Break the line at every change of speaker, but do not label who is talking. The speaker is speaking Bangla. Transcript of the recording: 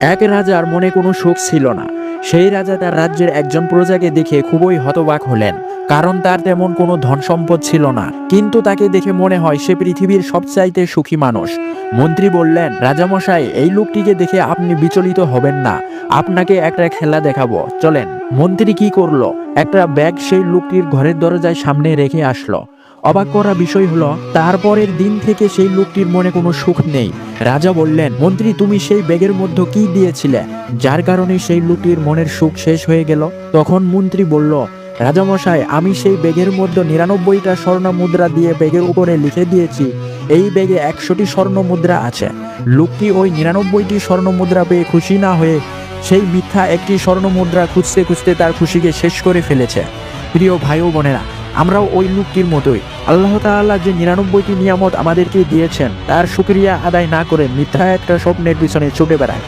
এক রাজার মনে কোনো সুখ ছিল না। সেই রাজা তার রাজ্যের একজন প্রজাকে দেখে খুবই হতবাক হলেন, কারণ তার তেমন কোনো ধন সম্পদ ছিল না, কিন্তু তাকে দেখে মনে হয় সে পৃথিবীর সবচাইতে সুখী মানুষ। মন্ত্রী বললেন, রাজামশাই, এই লোকটিকে দেখে আপনি বিচলিত হবেন না, আপনাকে একটা খেলা দেখাবো, চলেন। মন্ত্রী কি করলো, একটা ব্যাগ সেই লোকটির ঘরের দরজায় সামনে রেখে আসলো। অবাক করা বিষয় হলো, তারপরের দিন থেকে সেই লোকটির মনে কোনো সুখ নেই। রাজা বললেন, মন্ত্রী, তুমি সেই ব্যাগের মধ্যে কি দিয়েছিলে, যার কারণে সেই লোকটির মনের সুখ শেষ হয়ে গেল? তখন মন্ত্রী বলল, রাজামশাই, আমি সেই ব্যাগের মধ্যে 99টা স্বর্ণ মুদ্রা দিয়ে ব্যাগের উপরে লিখে দিয়েছি, এই ব্যাগে 100টি স্বর্ণ মুদ্রা আছে। লোকটি ওই 99টি স্বর্ণ মুদ্রা পেয়ে খুশি না হয়ে সেই মিথ্যা একটি স্বর্ণ মুদ্রা খুঁজতে খুঁজতে তার খুশিকে শেষ করে ফেলেছে। প্রিয় ভাই ও বোনেরা, আমরাও ওই লোকটির মতোই আল্লাহ তাআলা যে 99টি নিয়ামত আমাদেরকে দিয়েছেন তার শুকরিয়া আদায় না করে মিথ্যা একটা স্বপ্নের পিছনে ছুটে বেড়ায়।